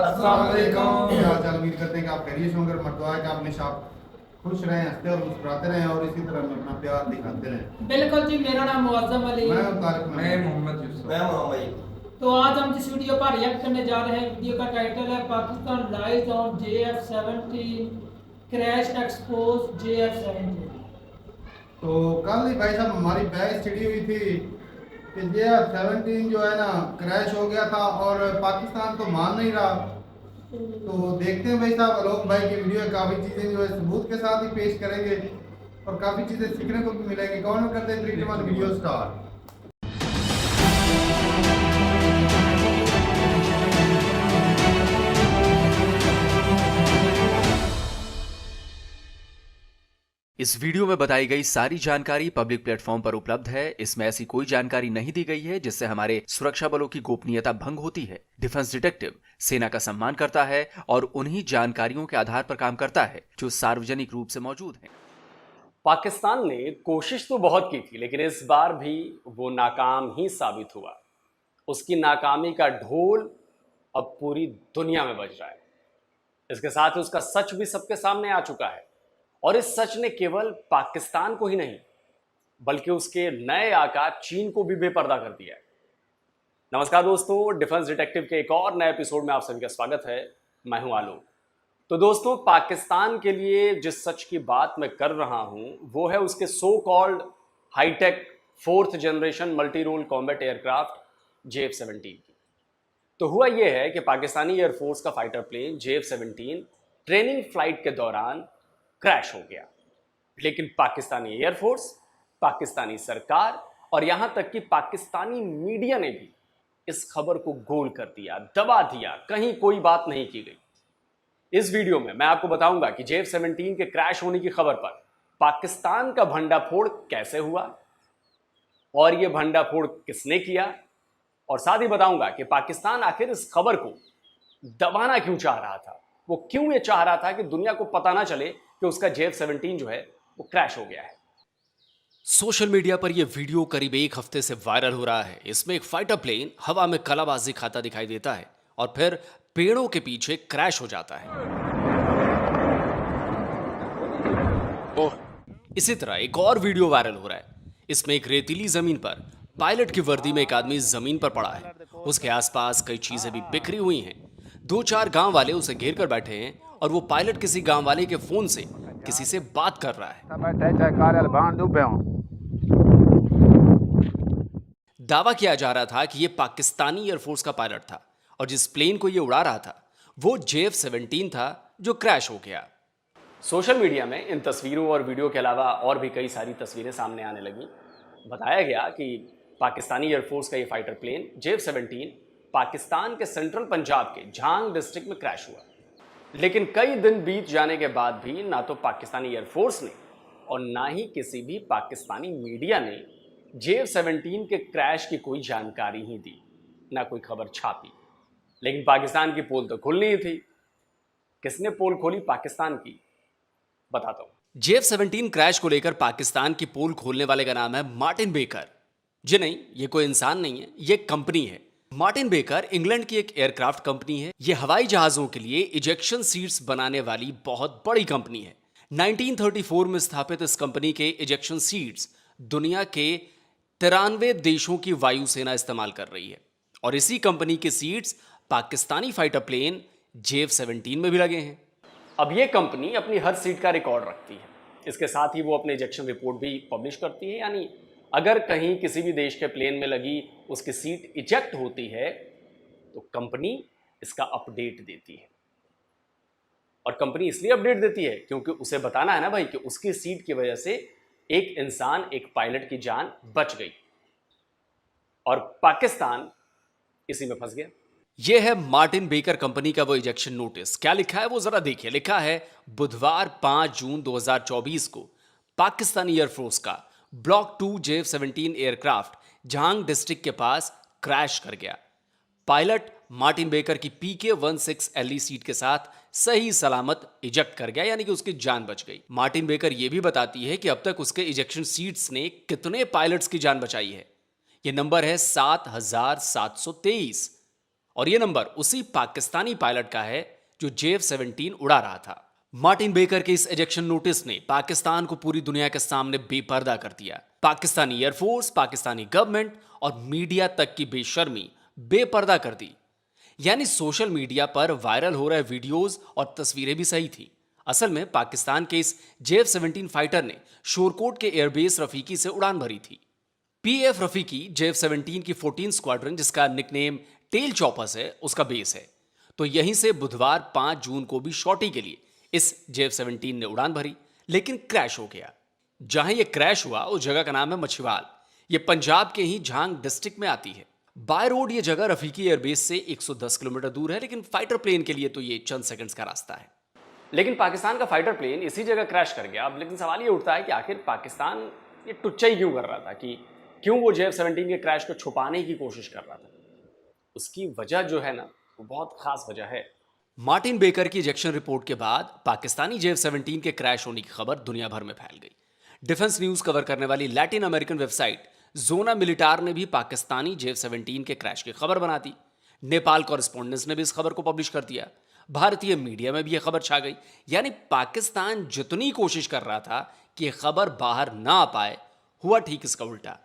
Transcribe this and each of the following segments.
अस्सलाम वालेकुम। क्या हाल चाल? उम्मीद करते हैं कि आप खैरियत से होंगे। मत दुआ है कि आप हमेशा खुश रहें, हंसते और मुस्कुराते रहें और इसी तरह में अपना प्यार दिखाते रहें। बिल्कुल जी, मेरा नाम मुअज्जम अली मैं है। तारिक मैं मोहम्मद यूसुफ। मैं मोहम्मद। तो आज हम जिस वीडियो पर रिएक्ट करने जा रहे हैं, वीडियो का टाइटल है Pakistan lies on JF-17 crash expose JF-17। तो कल ही भाई साहब हमारी बैच छिड़ी हुई थी कि JF-17 जो है ना क्रैश हो गया था और पाकिस्तान तो मान नहीं रहा। तो देखते हैं भाई साहब, आलोक भाई की वीडियो काफ़ी चीज़ें जो है सबूत के साथ ही पेश करेंगे और काफ़ी चीज़ें सीखने को भी मिलेंगी। कौन करते हैं 3 2 1 वीडियो स्टार्ट। इस वीडियो में बताई गई सारी जानकारी पब्लिक प्लेटफॉर्म पर उपलब्ध है। इसमें ऐसी कोई जानकारी नहीं दी गई है जिससे हमारे सुरक्षा बलों की गोपनीयता भंग होती है। डिफेंस डिटेक्टिव सेना का सम्मान करता है और उन्हीं जानकारियों के आधार पर काम करता है जो सार्वजनिक रूप से मौजूद हैं। पाकिस्तान ने कोशिश तो बहुत की थी, लेकिन इस बार भी वो नाकाम ही साबित हुआ। उसकी नाकामी का ढोल अब पूरी दुनिया में बज रहा है। इसके साथ ही उसका सच भी सबके सामने आ चुका है और इस सच ने केवल पाकिस्तान को ही नहीं बल्कि उसके नए आका चीन को भी बेपर्दा कर दिया है। नमस्कार दोस्तों, डिफेंस डिटेक्टिव के एक और नए एपिसोड में आप सभी का स्वागत है। मैं हूं आलोक। तो दोस्तों, पाकिस्तान के लिए जिस सच की बात मैं कर रहा हूं वो है उसके so called hi-tech 4th generation multi role combat aircraft JF-17 की। तो हुआ यह है कि पाकिस्तानी एयरफोर्स का fighter plane JF-17 training flight के दौरान क्रैश हो गया, लेकिन पाकिस्तानी एयरफोर्स, पाकिस्तानी सरकार और यहां तक कि पाकिस्तानी मीडिया ने भी इस खबर को गोल कर दिया, दबा दिया, कहीं कोई बात नहीं की गई। इस वीडियो में मैं आपको बताऊंगा कि JF-17 के क्रैश होने की खबर पर पाकिस्तान का भंडाफोड़ कैसे हुआ और यह भंडाफोड़ किसने किया, और साथ ही बताऊंगा कि पाकिस्तान आखिर इस खबर को दबाना क्यों चाह रहा था। वो क्यों ये चाह रहा था कि दुनिया को पता ना चले कि उसका JF-17 जो है वो क्रैश हो गया है। सोशल मीडिया पर यह वीडियो करीब एक हफ्ते से वायरल हो रहा है। इसमें एक फाइटर प्लेन हवा में कलाबाजी खाता दिखाई देता है और फिर पेड़ों के पीछे क्रैश हो जाता है। इसी तरह एक और वीडियो वायरल हो रहा है। इसमें एक रेतीली जमीन पर पायलट की वर्दी में एक आदमी जमीन पर पड़ा है। उसके आसपास कई चीजें भी बिखरी हुई हैं। 2-4 गांव वाले उसे घेर कर बैठे हैं और वो पायलट किसी गांव वाले के फोन से किसी से बात कर रहा है। दावा किया जा रहा था कि ये पाकिस्तानी एयरफोर्स का पायलट था और जिस प्लेन को ये उड़ा रहा था वो JF-17 था जो क्रैश हो गया। सोशल मीडिया में इन तस्वीरों और वीडियो के अलावा और भी कई सारी तस्वीरें सामने आने लगी। बताया गया कि पाकिस्तानी एयरफोर्स का ये फाइटर प्लेन JF-17 पाकिस्तान के सेंट्रल पंजाब के झांग डिस्ट्रिक्ट में क्रैश हुआ, लेकिन कई दिन बीत जाने के बाद भी ना तो पाकिस्तानी एयरफोर्स ने और ना ही किसी भी पाकिस्तानी मीडिया ने JF-17 के क्रैश की कोई जानकारी ही दी, ना कोई खबर छापी। लेकिन पाकिस्तान की पोल तो खुलनी ही थी। किसने पोल खोली पाकिस्तान की, बताता हूं। JF-17 क्रैश को लेकर पाकिस्तान की पोल खोलने वाले का नाम है मार्टिन बेकर। जी नहीं, ये कोई इंसान नहीं है, ये कंपनी है। मार्टिन बेकर इंग्लैंड की एक एयरक्राफ्ट कंपनी है। ये हवाई जहाजों के लिए इजेक्शन सीट्स बनाने वाली बहुत बड़ी कंपनी है। 1934 में स्थापित इस कंपनी के इजेक्शन सीट्स दुनिया के 93 देशों की वायुसेना इस्तेमाल कर रही है और इसी कंपनी के seats Pakistani fighter plane JF-17 में भी लगे हैं। अब ये कंपनी अपनी हर सीट का रिकॉर्ड रखती है। इसके साथ ही वो अपने इजेक्शन रिपोर्ट भी पब्लिश करती है, यानी अगर कहीं किसी भी देश के प्लेन में लगी उसकी सीट इजेक्ट होती है तो कंपनी इसका अपडेट देती है। और कंपनी इसलिए अपडेट देती है क्योंकि उसे बताना है ना भाई कि उसकी सीट की वजह से एक इंसान, एक पायलट की जान बच गई और पाकिस्तान इसी में फंस गया। यह है मार्टिन बेकर कंपनी का वो इजेक्शन नोटिस। क्या लिखा है वो जरा देखिए। लिखा है बुधवार 5 जून 2024 को पाकिस्तानी एयरफोर्स का block 2 JF-17 aircraft Jhang district के पास क्रैश कर गया। पायलट मार्टिन बेकर की PK-16LE सीट के साथ सही सलामत इजेक्ट कर गया, यानी कि उसकी जान बच गई। मार्टिन बेकर यह भी बताती है कि अब तक उसके इजेक्शन सीट्स ने कितने पायलट्स की जान बचाई है। यह नंबर है 7723 और ये नंबर उसी पाकिस्तानी पायलट का है जो JF-17 उड़ा रहा था। मार्टिन बेकर के इस एजेक्शन नोटिस ने पाकिस्तान को पूरी दुनिया के सामने बेपर्दा कर दिया। पाकिस्तानी एयरफोर्स, पाकिस्तानी गवर्नमेंट और मीडिया तक की बेशर्मी बेपर्दा कर दी। यानी सोशल मीडिया पर वायरल हो रहे वीडियोस और तस्वीरें भी सही थी। असल में पाकिस्तान के इस JF-17 फाइटर ने शोरकोट के एयरबेस रफीकी से उड़ान भरी थी। PF रफीकी JF-17 की 14 स्क्वाड्रन, जिसका निकनेम टेल चॉपर्स है, उसका बेस है। तो यहीं से बुधवार 5 जून को भी शॉटी के लिए इस JF-17 ने उड़ान भरी, लेकिन क्रैश हो गया। जहां यह क्रैश हुआ उस जगह का नाम है मछवाल। यह पंजाब के ही झांग डिस्ट्रिक्ट में आती है। बाय रोड ये जगह रफीकी एयरबेस से 110 किलोमीटर दूर है, लेकिन फाइटर प्लेन के लिए तो ये चंद सेकंड्स का रास्ता है। लेकिन पाकिस्तान का फाइटर प्लेन इसी जगह क्रैश कर गया। अब लेकिन सवाल ये उठता है कि आखिर पाकिस्तान ये टुच्चा ही क्यों कर रहा था, कि क्यों वो JF-17 के क्रैश को छुपाने की कोशिश कर रहा था। उसकी वजह जो है ना, वो बहुत खास वजह है। मार्टिन बेकर की इजेक्शन रिपोर्ट के बाद पाकिस्तानी JF-17 के क्रैश होने की खबर दुनिया भर में फैल गई। डिफेंस न्यूज कवर करने वाली लैटिन अमेरिकन वेबसाइट जोना मिलिटार ने भी पाकिस्तानी JF-17 के क्रैश की खबर बना दी। नेपाल कॉरेस्पोंडेंस ने भी इस खबर को पब्लिश कर दिया। भारतीय मीडिया में भी यह खबर छा गई। यानी पाकिस्तान जितनी कोशिश कर रहा था कि यह खबर बाहर ना आ पाए, हुआ ठीक इसका उल्टा।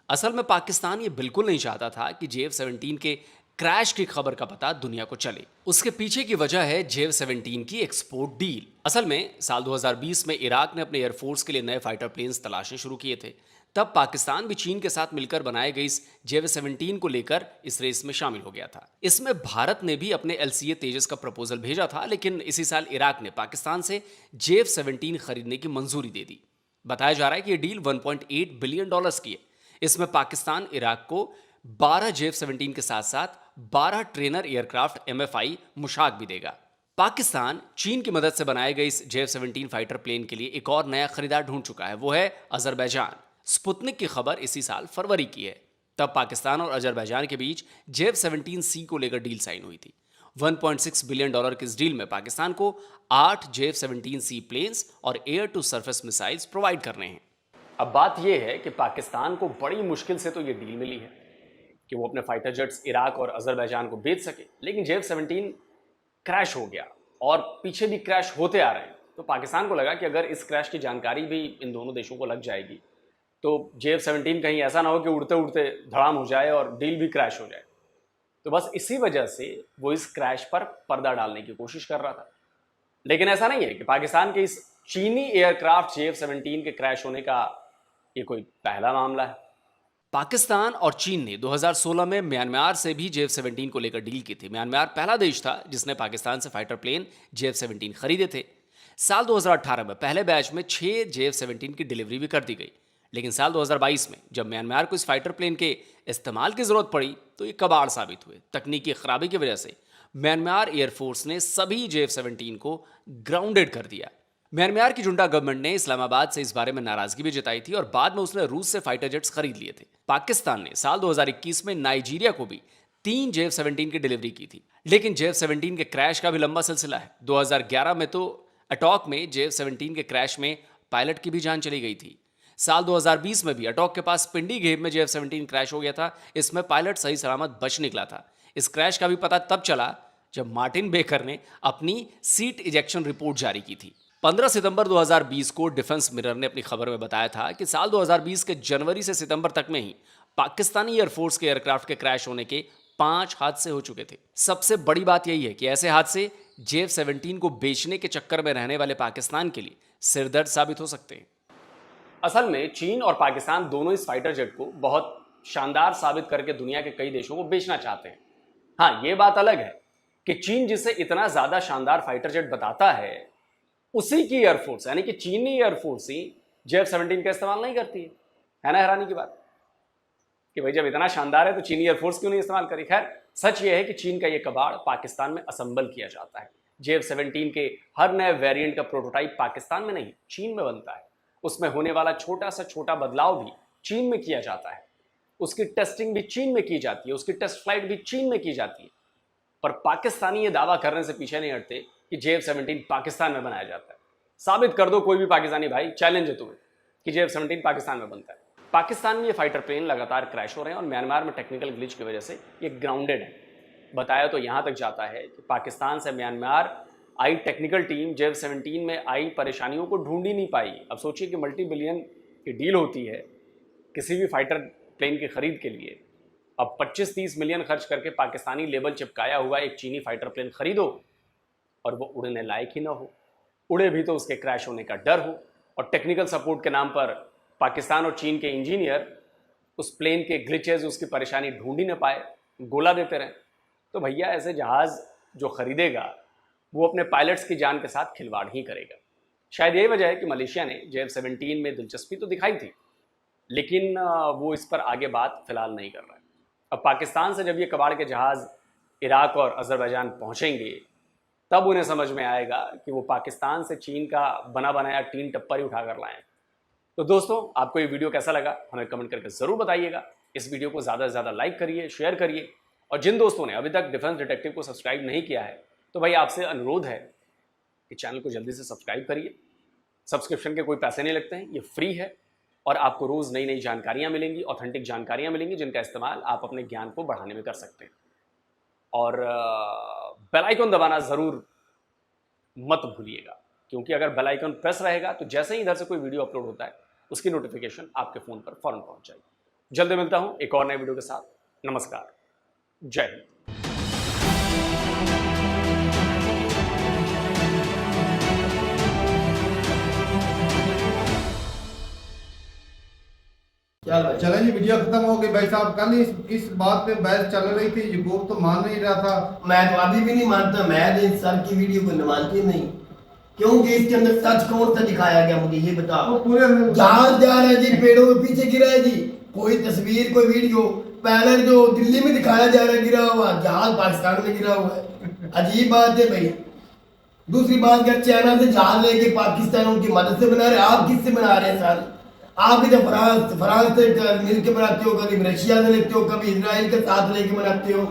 असल में पाकिस्तान ये बिल्कुल नहीं चाहता था कि JF-17 के क्रैश की खबर का पता दुनिया को चले। उसके पीछे की वजह है JF-17 की एक्सपोर्ट डील। असल में साल 2020 में इराक ने अपने एयरफोर्स के लिए नए फाइटर प्लेन्स तलाशने शुरू किए थे। तब पाकिस्तान भी चीन के साथ मिलकर बनाए गए इस JF-17 को लेकर इस रेस में शामिल हो गया था। इसमें भारत ने भी अपने LCA तेजस का प्रपोजल भेजा था, लेकिन इसी साल इराक ने पाकिस्तान से JF-17 खरीदने की मंजूरी दे दी। बताया जा रहा है कि यह डील $1.8 बिलियन की है। इसमें पाकिस्तान इराक को 12 JF-17 के साथ साथ 12 ट्रेनर एयरक्राफ्ट MFI मुशाक भी देगा। पाकिस्तान चीन की मदद से बनाए गए इस JF-17 फाइटर प्लेन के लिए एक और नया खरीदार ढूंढ चुका है, वो है अजरबैजान। स्पुतनिक की खबर इसी साल फरवरी की है। तब पाकिस्तान और अजरबैजान के बीच JF-17C को लेकर डील साइन हुई थी। $1.6 बिलियन की इस डील में पाकिस्तान को 8 JF-17C प्लेन्स और air to surface missiles provide करने हैं। अब बात यह है कि पाकिस्तान को बड़ी मुश्किल से तो ये डील मिली है कि वो अपने फाइटर जेट्स इराक और अजरबैजान को बेच सके। लेकिन JF-17 क्रैश हो गया और पीछे भी क्रैश होते आ रहे हैं। तो पाकिस्तान को लगा कि अगर इस क्रैश की जानकारी भी इन दोनों देशों को लग जाएगी तो JF-17 कहीं ऐसा ना हो कि उड़ते उड़ते धड़ाम हो जाए और डील भी क्रैश हो जाए। तो बस इसी वजह से वो इस क्रैश पर पर्दा डालने की कोशिश कर रहा था। लेकिन ऐसा नहीं है कि पाकिस्तान के इस चीनी एयरक्राफ्ट JF-17 के क्रैश होने का ये कोई पहला मामला है। पाकिस्तान और चीन ने 2016 में म्यांमार से भी JF-17 को लेकर डील की थी। म्यांमार पहला देश था जिसने पाकिस्तान से फाइटर प्लेन JF-17 खरीदे थे। साल 2018 में पहले बैच में 6 JF-17 की डिलीवरी भी कर दी गई। लेकिन साल 2022 में जब म्यांमार को इस फाइटर प्लेन के इस्तेमाल की जरूरत पड़ी तो ये कबाड़ साबित हुए। तकनीकी खराबी की वजह से म्यांमार एयरफोर्स ने सभी JF-17 को ग्राउंडेड कर दिया। म्यांमार की जुंटा गवर्नमेंट ने इस्लामाबाद से इस बारे में नाराजगी भी जताई थी और बाद में उसने रूस से फाइटर जेट्स खरीद लिए थे। पाकिस्तान ने साल 2021 में नाइजीरिया को भी 3 JF-17 की डिलीवरी की थी। लेकिन JF-17 के क्रैश का भी लंबा सिलसिला है। 2011 में तो अटॉक में JF-17 के क्रैश में पायलट की भी जान चली गई थी। साल 2020 में भी अटॉक के पास पिंडी घेब में JF-17 क्रैश हो गया था। इसमें पायलट सही सलामत बच निकला था। इस क्रैश का भी पता तब चला जब मार्टिन बेकर ने अपनी सीट इजेक्शन रिपोर्ट जारी की थी। 15 सितंबर 2020 को डिफेंस मिरर ने अपनी खबर में बताया था कि साल 2020 के जनवरी से सितंबर तक में ही पाकिस्तानी एयरफोर्स के एयरक्राफ्ट के क्रैश होने के 5 हादसे हो चुके थे। सबसे बड़ी बात यही है कि ऐसे हादसे JF-17 को बेचने के चक्कर में रहने वाले पाकिस्तान के लिए सिरदर्द साबित हो सकते हैं। असल में चीन और पाकिस्तान दोनों इस फाइटर जेट को बहुत शानदार साबित करके दुनिया के कई देशों को बेचना चाहते हैं। हाँ, ये बात अलग है कि चीन जिसे इतना ज्यादा शानदार फाइटर जेट बताता है उसी की एयरफोर्स यानी कि चीनी एयरफोर्स ही JF-17 का इस्तेमाल नहीं करती है ना हैरानी की बात कि भाई जब इतना शानदार है तो चीनी एयरफोर्स क्यों नहीं इस्तेमाल करी। खैर, सच ये है कि चीन का ये कबाड़ पाकिस्तान में असेंबल किया जाता है। JF-17 के हर नए वेरिएंट का प्रोटोटाइप पाकिस्तान में नहीं चीन में बनता है। उसमें होने वाला छोटा से छोटा बदलाव भी चीन में किया जाता है। उसकी टेस्टिंग भी चीन में की जाती है, उसकी टेस्ट फ्लाइट भी चीन में की जाती है। पर पाकिस्तानी ये दावा करने से पीछे नहीं हटते कि JF-17 पाकिस्तान में बनाया जाता है। साबित कर दो कोई भी पाकिस्तानी भाई, चैलेंज है तुम्हें कि JF-17 पाकिस्तान में बनता है। पाकिस्तान में ये फाइटर प्लेन लगातार क्रैश हो रहे हैं और म्यांमार में टेक्निकल ग्लिच की वजह से ये ग्राउंडेड है। बताया तो यहाँ तक जाता है कि पाकिस्तान से म्यांमार आई टेक्निकल टीम JF-17 में आई परेशानियों को ढूंढ ही नहीं पाई। अब सोचिए कि मल्टी बिलियन की डील होती है किसी भी फाइटर प्लेन की खरीद के लिए। अब 25-30 मिलियन खर्च करके पाकिस्तानी लेबल चिपकाया हुआ एक चीनी फाइटर प्लेन खरीदो और वो उड़ने लायक ही ना हो, उड़े भी तो उसके क्रैश होने का डर हो, और टेक्निकल सपोर्ट के नाम पर पाकिस्तान और चीन के इंजीनियर उस प्लेन के ग्लिचेस, उसकी परेशानी ढूंढ ही ना पाए, गोला देते रहें। तो भैया ऐसे जहाज़ जो ख़रीदेगा वो अपने पायलट्स की जान के साथ खिलवाड़ ही करेगा। शायद यही वजह है कि मलेशिया ने JF-17 में दिलचस्पी तो दिखाई थी, लेकिन वो इस पर आगे बात फिलहाल नहीं कर रहा है। अब पाकिस्तान से जब ये कबाड़ के जहाज़ इराक और अज़रबैजान पहुँचेंगे तब उन्हें समझ में आएगा कि वो पाकिस्तान से चीन का बना बनाया टीन टप्पर ही उठा कर लाएँ। तो दोस्तों, आपको ये वीडियो कैसा लगा हमें कमेंट करके ज़रूर बताइएगा। इस वीडियो को ज़्यादा से ज़्यादा लाइक करिए, शेयर करिए, और जिन दोस्तों ने अभी तक डिफेंस डिटेक्टिव को सब्सक्राइब नहीं किया है तो भाई आपसे अनुरोध है कि चैनल को जल्दी से सब्सक्राइब करिए। सब्सक्रिप्शन के कोई पैसे नहीं लगते हैं, ये फ्री है, और आपको रोज़ नई नई जानकारियाँ मिलेंगी, ऑथेंटिक जानकारियाँ मिलेंगी जिनका इस्तेमाल आप अपने ज्ञान को बढ़ाने में कर सकते हैं। और बेल आइकन दबाना ज़रूर मत भूलिएगा, क्योंकि अगर बेल आइकन प्रेस रहेगा तो जैसे ही इधर से कोई वीडियो अपलोड होता है उसकी नोटिफिकेशन आपके फ़ोन पर फ़ौरन पहुंच जाएगी। जल्दी मिलता हूं एक और नए वीडियो के साथ। नमस्कार, जय हिंद। चलें जी, वीडियो खत्म हो गई भाई साहब। कल इस बात पे बहस चल रही थी, यूगूब तो मान नहीं रहा था। मैं तो अभी भी नहीं मानता, मैं तो इस सर की वीडियो को न मानती नहीं, क्योंकि इसके अंदर सच कौन सा दिखाया गया मुझे ये बताओ। वो पूरे जहाज जा रहा है जी, पेड़ों के पीछे गिरा है जी, कोई तस्वीर कोई वीडियो। पहले जो दिल्ली में दिखाया जा रहा है गिरा हुआ जहाज पाकिस्तान में गिरा हुआ है, अजीब बात है भाई। दूसरी बात, क्या चाइना से जहाज लेके पाकिस्तान उनकी मदद से बना रहे, आप किससे बना रहे हैं सर? आप भी तो फ्रांस से मिलकर बनाते हो, कभी रशिया से लेते हो, कभी इजराइल के साथ लेके बनाते हो।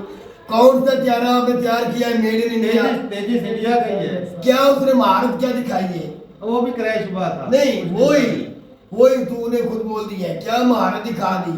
कौन सा चारा आपने तैयार किया है मेड इन इंडिया? तेजी से इंडिया गई है। क्या उसने महारत क्या दिखाई है? वो भी क्रैश हुआ था। नहीं, वही तूने खुद बोल दिया है, क्या महारत दिखा दी?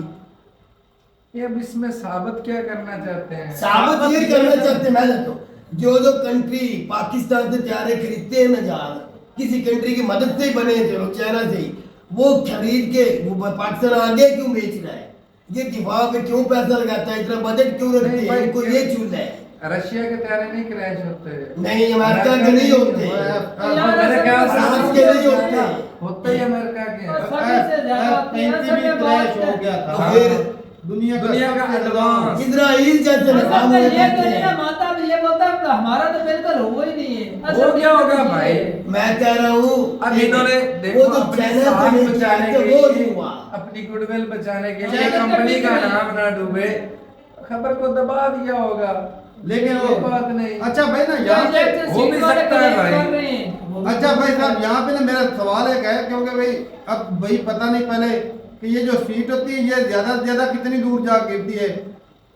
ये अब इसमें साबित क्या करना चाहते हैं? साबित ये करना चाहते हैं, मैं जानता हूँ जो कंट्री पाकिस्तान से तैयारे खरीदते हैं ना जहाज, किसी कंट्री की मदद से ही बने थे लोग, चाइना से ही, वो खरीद के वो पाकिस्तान आगे क्यों बेच रहा है? ये दिफा पे क्यों पैसा लगाता है, इतना बजट क्यों रखते हैं? इनको ये चूल है। रशिया के तारे नहीं क्रैश होते, नहीं अमेरिका के नहीं होते, मेरे ख्याल से फ्रांस के नहीं होते, होते ही अमेरिका के हैं। 35 भी क्रैश हो गया था। तो फिर दुनिया का एडवांस इजराइल जैसे निजाम ये होते तो हैं। ना माता भी ये बोलता है हमारा तो बिल्कुल हुआ ही नहीं है। हो क्या होगा भाई? मैं कह रहा हूँ अब इन्होंने देखो वो तो अपनी चाइना शान से नहीं बचाने किया, के वो लिए, नहीं हुआ। अपनी गुडविल बचाने के लिए चाइना कंपनी का का नाम ना डूबे, खबर को दबा दिया होगा, लेकिन कोई बात नहीं। अच्छा भाई ना यहाँ पे हो भी सकता है भाई। अच्छा भाई साहब, यहाँ पे ना मेरा सवाल एक है, क्योंकि भाई अब भाई पता नहीं पहले कि ये जो सीट होती है ये ज्यादा से ज्यादा कितनी दूर जा गिरती है,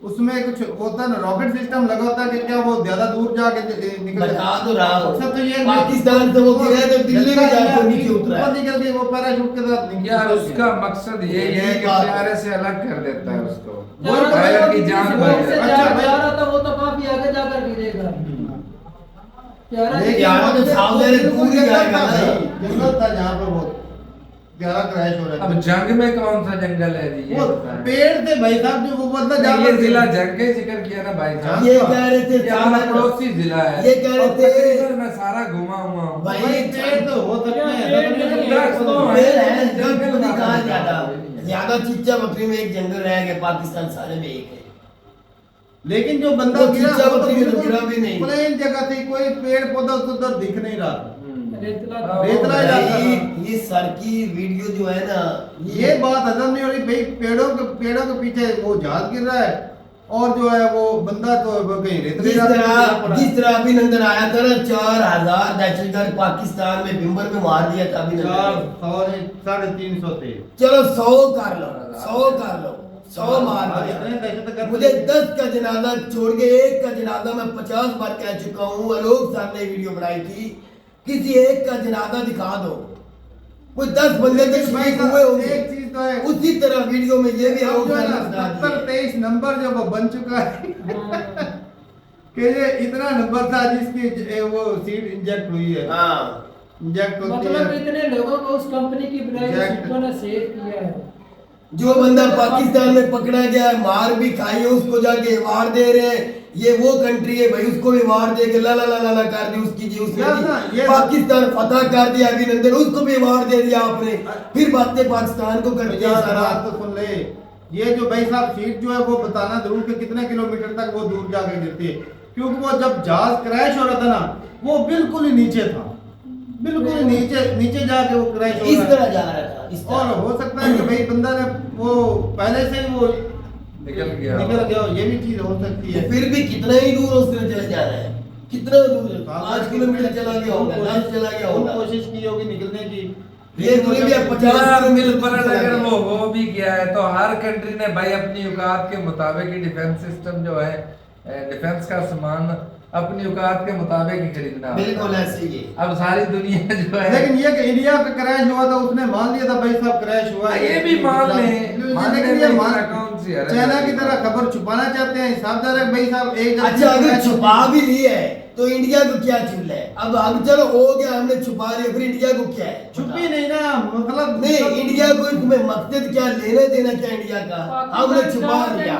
उसमें कुछ होता है ना, रॉकेट सिस्टम लगा होता है कि क्या वो ज्यादा दूर जाके निकल बता तो रहा हूँ, सब तो ये पाकिस्तान से वो गिरा तो दिल्ली में जाकर नीचे उतरा है। ऊपर निकल के वो पैराशूट के साथ निकल यार उसका मकसद ये है कि बात- प्यारे से अलग कर देता है उसको, वो तो पायलट की जान बच जाती है। अच्छा भाई। जा रहा था वो तो काफी आगे जाकर गिरेगा। प्यारा लेकिन यहाँ तो सावधानी दूर ही जाएगा ना। जंगल था जहाँ पर वो प्यारा क्रैश हो रहा अब था। जंग में कौन सा जंगल है जी? ये वो बताएं। पेड़ थे भाई साहब, जो वो बंदा नहीं, जहाँ ये पर जिला जंग का जिक्र किया ना भाई साहब, ये कह रहे थे ये हमारा चाइना- पड़ोसी जिला है, ये कह रहे और थे- तकरीबन मैं सारा घुमा हुआ हूँ। भाई भाई पेड़ तो हो सकते हैं, पेड़ तो नहीं, दरख्त तो पेड़- पेड़ है, जंगल जंगल नहीं कहा में ज्यादा ज्यादा चिच्चा बकरी में एक जंगल रह गया, पाकिस्तान सारे में एक है। लेकिन जो बंदा वो गिरा चिच्चा वो तो बकरी में तो बिल्कुल गिरा भी नहीं। प्लेन जगह थी, कोई पेड़ पौधा उधर दिख नहीं रहा था। रेतला रेतला था। जाता भाई, था। ये सर की वीडियो जो है ना, ये बात हजम नहीं हो रही भाई, पेड़ों के पीछे वो जहाज गिर रहा है और जो है वो बंदा तो कहीं रेतले जिस तरह अभिनंदन आया था ना, 4000 दहशतगर्द पाकिस्तान में बिम्बर में मार दिया था अभिनंदन। 350 थे। चलो 100 कर लो, 100 मार दिया। मुझे 10 का जनाजा छोड़ के 1 का जनाजा मैं 50 बार कह चुका हूँ। आलोक साहब ने वीडियो बनाई थी, किसी एक का जनाजा दिखा दो, कोई 10 बंदे के शहीद हुए होंगे। एक चीज तो है, उसी तरह वीडियो में ये भी आलोक साहब ने बता दिया। 23 नंबर जो वो बन चुका है। कि ये इतना नंबर था जिसकी वो सीट इंजेक्ट हुई है। हाँ इंजेक्ट होती मतलब है। इतने लोगों को उस कंपनी की बनाई हुई Exact. सीटों ने सेव किया है। जो बंदा पाकिस्तान में पकड़ा गया है, मार भी खाई है, उसको जाके अवार्ड दे रहे हैं। ये वो कंट्री है भाई, उसको भी अवार्ड दे के ला ला ला ला ला कर दी उसकी जी उसने क्या जी। था? ये- पाकिस्तान फतह कर दिया अभिनंदन, उसको भी अवार्ड दे दिया आपने, फिर बातें पाकिस्तान को करते हैं यार सारा। बात तो सुन ले, ये जो भाई साहब सीट जो है वो बताना जरूर कि कितने किलोमीटर तक वो दूर जाके गिरती है, क्योंकि वो जब जहाज क्रैश हो रहा था ना, वो बिल्कुल ही नीचे था, बिल्कुल ही नीचे जाके वो क्रैश हो इस रहा तरह है। जा रहा था, इस और तरह। हो सकता है कि भाई बंदा ने वो पहले से ही वो निकल गया हो, ये भी चीज हो सकती है। फिर भी कितना ही दूर उसने चले जा रहा है, कितना दूर है? 5 किलोमीटर चला गया होगा, 10 चला गया खूब होगा। कोशिश की होगी निकलने की। ये दुनिया में 50 यार मिल किलोमीटर पर चला अगर गया। वो हो भी गया है तो हर कंट्री ने भाई अपनी औकात के मुताबिक ही डिफेंस सिस्टम जो है, डिफेंस का सामान अपनी औकात के मुताबिक ही खरीदना होता है। बिल्कुल ऐसे ही है। अब सारी दुनिया जो है, लेकिन ये कि इंडिया का क्रैश हुआ था, उसने मान लिया था भाई साहब क्रैश हुआ है। ये भी मान लें, मानने लेकिन में ये इतना कौन सी हरज चाइना है? की तरह खबर छुपाना चाहते हैं। हिसाबदार है भाई साहब एक अच्छा अगर छुपा भी ली है तो इंडिया को क्या चूल है? अब हम चलो हो गया, हमने छुपा लिया, फिर इंडिया को क्या है? छुपी नहीं ना, मतलब नहीं, इंडिया को तुम्हें मकसद क्या, लेना देना क्या इंडिया का? हमने छुपा लिया,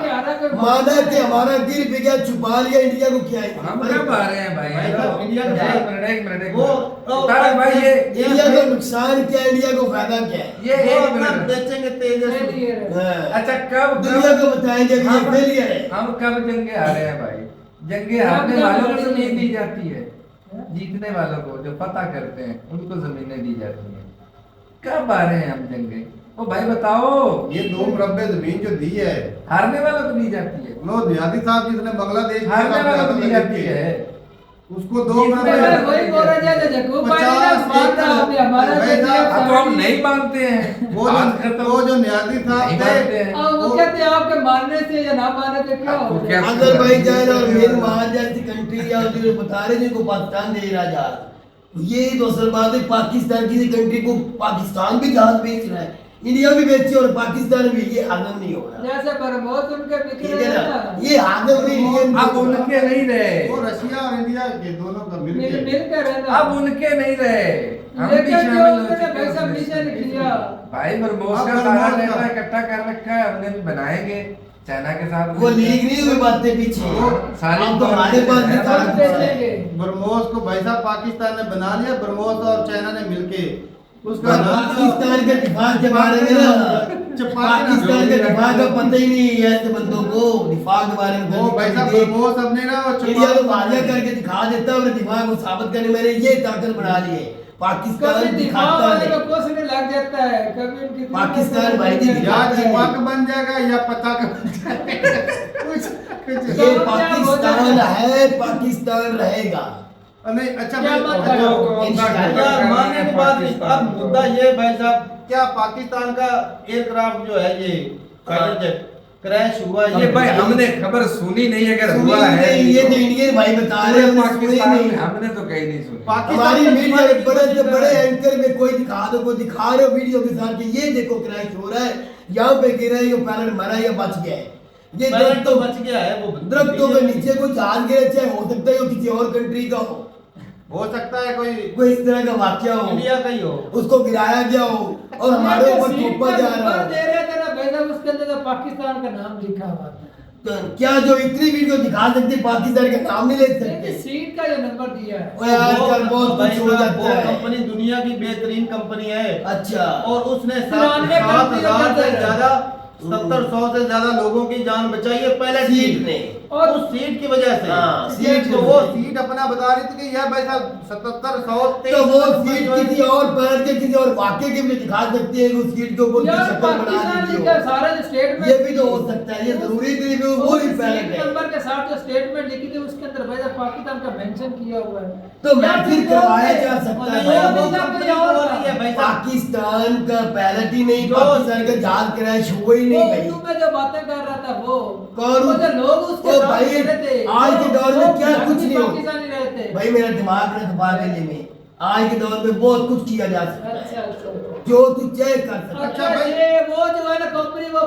माना कि हमारा गिर भी गया, छुपा लिया, इंडिया को क्या है? हम कब आ रहे हैं भाई? भाई साहब, इंडिया का एक मिनट वो- तारक भाई ये इंडिया का नुकसान क्या है, इंडिया को फायदा क्या है? ये वो एक अपना मिनट, बेचेंगे तेजस। हाँ। अच्छा कब दुनिया को बताएंगे कि ये हम- फेलियर है। हम कब जंगे आ रहे हैं भाई? जंगे हारने जब वालों को लड़ेंगे। जमीन दी जाती है, जीतने वालों को जो फतह करते हैं उनको जमीनें दी जाती हैं। कब आ रहे हैं हम जंगे? ओ भाई बताओ, ये 2 मुरब्बे जमीन जो दी है, हारने वालों को दी जाती है, लो नियादी साहब जिसने बांग्लादेश में हारने अपने वालों को हाथों दी में जाती दी है। उसको 2 जीतने मुरब्बे वालों को वही बोल रहे थे जग्गू भाई ने 50 मानना हमने हमारा भाई दे साहब, अब तो हम नहीं मानते हैं, वो बात खत्म। वो जो नियादी साहब नहीं थे, मानते हैं। अब वो कहते हैं आपके मानने से या ना मानने से क्या आपको हो क्या- जाए? अजरबैजान और म्यांमार जैसी कंट्री या जो बता रहे जिनको पाकिस्तान दे रहा जहाज, ये तो असल बात है। पाकिस्तान किसी कंट्री को पाकिस्तान भी जहाज बेच रहा है, इंडिया भी बेचे और पाकिस्तान भी, ये हजम नहीं हो रहा। जैसे बरमौत उनके बिक ठीक रहे है हैं ना, ना, ये हजम नहीं, इंडियन अब उनके नहीं रहे, वो रशिया और इंडिया के दोनों का मिल मिलके मिलकर है ना। अब उनके नहीं रहे, हम भी लेकिन जो शामिल हो उन्होंने चुके पैसा हैं मिशन उसमें। किया, भाई बरमोस अब का बरमोस सारा का- डेटा इकट्ठा कर रखा है हमने, भी बनाएंगे चाइना के साथ। वो लीक नहीं हुई बातें पीछे, सारी अब तो हमारे पास भी है, सारा हम कुछ है। बेचेंगे। बरमोस को भाई साहब पाकिस्तान ने बना लिया। बरमोस और चाइना ने मिलके उसका नाम पाकिस्तान के दिफा के बारे में ना, पाकिस्तान के दिफा का पता ही नहीं है ऐसे बंदों को, दिफा के बारे में वो भाई साहब बरमोस अपने ना वो इंडिया को वाजिया करके दिखा देता है और दिफा को साबित करने मैंने ये ताकत बना ली है। कभी पाकिस्तान दिमाग दिखाता वाले को नहीं, कुछ नहीं लग जाता है, कभी उनकी पाकिस्तान भाई जी या दिखाता है दीपक नहीं। बन जाएगा या पताक बन जाएगा। कुछ ये तो क्या पाकिस्तान बोला? है, पाकिस्तान रहेगा। नहीं अच्छा क्या भाई, मत अच्छा, करो? यार मानने की बात नहीं। अब मुद्दा ये भाई साहब, क्या पाकिस्तान का एयरक्राफ्ट जो है ये फाइटर जेट क्रैश हुआ, ये भाई हमने खबर सुनी नहीं, अगर सुनी हुआ है नहीं, ये तो इंडियन भाई बता रहे हैं, पूरे हमने सुनी पाकिस्तान में नहीं। हमने तो कहीं नहीं सुनी। हमारी मीडिया के में बड़े से बड़े एंकर में कोई दिखा दो, कोई दिखा रहे हो वीडियो के साथ कि ये देखो क्रैश हो रहा है, यहाँ पे गिरा है, ये पायलट मरा या बच गया है। ये पायलट तो बच गया है, वो दरख्तों के नीचे कोई जहाज गिरा, चाहे हो सकता है वो किसी और कंट्री का हो सकता है कोई कोई इस तरह का वाक्य हो, इंडिया का ही हो। उसको गिराया गया हो और हमारे ऊपर थोपा जा रहा हो। दे रहे थे ना भाई साहब, उसके अंदर तो पाकिस्तान का नाम लिखा हुआ था। तो क्या जो इतनी वीडियो दिखा सकते पाकिस्तान का नाम नहीं ले लेकिन सकते? सीट का जो नंबर दिया है, ओए आजकल बहुत भाई कुछ हो साहब, वो जाता है। कंपनी दुनिया की बेहतरीन कंपनी है अच्छा, और उसने पुराने कंपनी 7,000 से का ज्यादा 700 से ज्यादा लोगों की जान बचाई है पहले सीट ने। और उस सीट की वजह से हाँ, सीट सीट तो की वो वजह से। सीट अपना बता रही थी कि यह भाई साहब 77 तो वो सीट किसी और पैर के किसी और वाक्य के भी दिखा सकते हैं कि उस सीट के ऊपर की यार शक्ल बना पाकिस्तान दी का हो। सारा जो स्टेटमेंट, ये भी तो हो सकता है, ये जरूरी नहीं कि वो ही पैलेट सीट है। नंबर के साथ जो स्टेटमेंट लिखी थी उसके अंदर भाई साहब पाकिस्तान का मेंशन किया हुआ है। तो मैं यार फिर वो करवाया थे, जा सकता है वो भाई, नहीं वो था, कोई और था। है भाई साहब पाकिस्तान का पैलेट ही नहीं, जो- पाकिस्तान का जहाज क्रैश हुआ ही वो नहीं भाई। उर्दू में जो बातें कर रहा था वो कौन? वो जो लोग उसके ओ साथ भाई, खड़े थे, आज के दौर में वो क्या कुछ नहीं हो। पाकिस्तानी रहे थे। भाई मेरा दिमाग ने दबा गले में आज के दौर में बहुत कुछ किया जा सकता है, अच्छा अच्छा जो तू चेक कर सकता है। अच्छा ये वो जो है ना कंपनी वो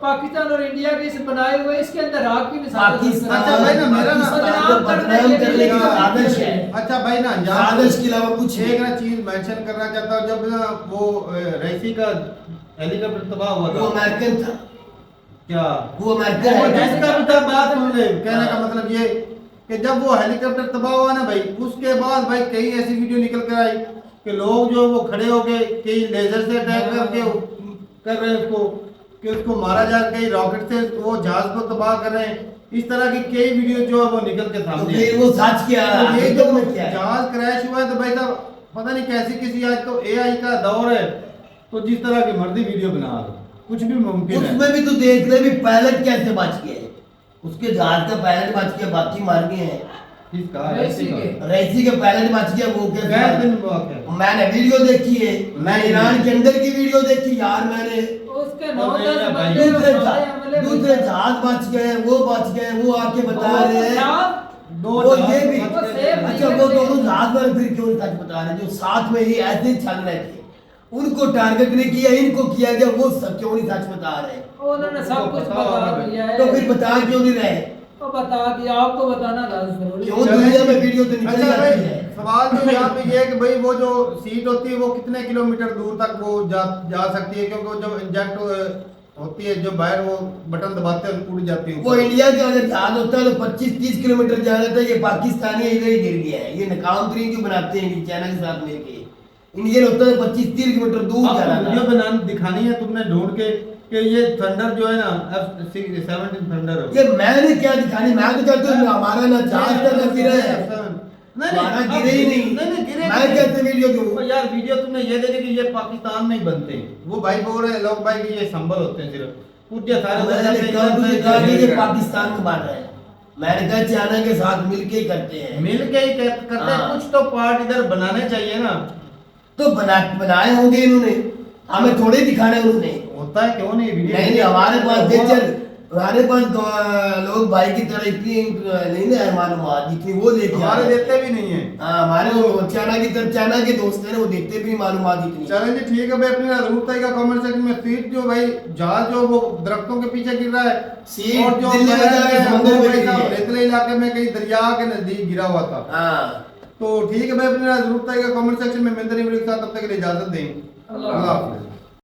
पाकिस्तान और इंडिया के इस बनाए हुए इसके अंदर आग की पाकिस्तान अच्छा भाई ना, मेरा ना पाकिस्तान को बदनाम करने की साजिश है, अच्छा भाई ना साजिश के अलावा कुछ एक नहीं। ना चीज मेंशन करना चाहता हूँ। जब ना वो रईसी का हेलीकॉप्टर तबाह हुआ वो था, अमेरिकन था, क्या वो अमेरिकन वो है। जिसका भी था बात सुन ले, कहने का मतलब ये कि जब वो हेलीकॉप्टर तबाह हुआ ना भाई, उसके बाद भाई कई ऐसी वीडियो निकल कर आई कि लोग जो वो खड़े होके कई लेजर से अटैक करके कर रहे हैं उसको, कि उसको मारा जा, कई रॉकेट से वो जहाज को तबाह कर रहे हैं। इस तरह की कई वीडियो जो है वो निकल के तो सामने फिर वो सच क्या है, तो ये हकीकत जो में क्या है? जहाज क्रैश हुआ है तो भाई साहब पता नहीं कैसी किसी, आज तो एआई का दौर है, तो जिस तरह की मर्जी वीडियो बना लो, कुछ भी मुमकिन है। उसमें भी तो देख ले भी पायलट कैसे बच गए, उसके जहाज का पायलट बच गया, बाकी मर गए हैं। किसका? रईसी के। रईसी के पायलट बच गया, वो कैसे गैर मर दिन गया? वाक़या। मैंने वीडियो देखी है, मैं ईरान के अंदर की वीडियो देखी यार मैंने। उसके तो 9-10 भाई बंदे दूसरे जहाज बच गए, वो बच गए, वो आके बता रहे हैं दो वो जहाज ये भी बच गए। अच्छा, वो दोनों जहाज वाले फिर क्यों सच बता रहे, जो साथ में ही ऐसे ही चल रहे थे, उनको टारगेट नहीं किया, इनको किया गया, वो सब क्यों नहीं सच बता रहे? उन्होंने सब कुछ बता दिया है। तो फिर बता क्यों नहीं रहे? तो बता दिया, आपको बताना लाजमी जरूरी है। क्यों दुनिया में वीडियो तो निकल अच्छा जाती भाई, है। सवाल तो यहाँ पे ये है कि भाई वो जो सीट होती है वो कितने किलोमीटर दूर तक वो जा सकती है, क्योंकि वो जब इंजेक्ट होती है, जो बाहर वो बटन दबाते हैं उड़ जाती है वो ऊपर। इंडिया के अगर जहाज होता है तो 25-30 किलोमीटर जा रहा था, ये पाकिस्तानी इधर ही गिर गया है। ये नकाम तरीन जो बनाते हैं चाइना के साथ मिलके, इंडियन होता है 25-30 किलोमीटर दूर जा रहा वीडियो था। बनाने दिखानी है तुमने ढूंढ के कि ये थंडर जो है ना F-17 थंडर ये मैंने क्या दिखानी, मैं तो कहता हूँ हमारा ना जहाज था ना गिरा है, हमारा गिरे ही नहीं, गिरे मैं कैसे वीडियो दूँ? तो यार वीडियो तुमने ये देखे कि ये पाकिस्तान में ही बनते हैं, वो भाई बोल रहे हैं लोग भाई कि ये संभल होते हैं सिर्फ कुछ ये सारे मैंने कहा तुझे कहा कि ये पाकिस्तान में बन रहे हैं, मैंने कहा चाइना के साथ मिलके ही करते हैं। मिल के ही करते हैं, हाँ। कुछ तो पार्ट इधर बनाने चाहिए ना। तो बनाए होंगे इन्होंने, हमें थोड़े दिखाना है उन्होंने। होता है क्यों नहीं वीडियो? नहीं हमारे पास बेचर, हमारे पास लोग भाई की तरह इतनी नहीं ना है मालूमात जितनी वो लेके हमारे आ रहे हैं। देते भी नहीं है। हाँ, हमारे वो चाइना की तरफ, चाइना के दोस्त हैं ना, वो देते भी नहीं मालूमात इतनी। चलें जी, ठीक है भाई, अपनी जरूरत है का कमेंट सेक्शन में सीट जो भाई जहाज जो वो दरख्तों के पीछे गिर रहा है, सीट और जो दिल्ली में जाके समुद्र में गिरी है। रेतले इलाके में कहीं दरिया के नजदीक गिरा हुआ था। हाँ, तो ठीक है भाई, अपनी जरूरत है का कमेंट सेक्शन में मिलते रहिए मेरे साथ, तब तक के लिए इजाजत दें। अल्लाह अल्लाह हाफिज़।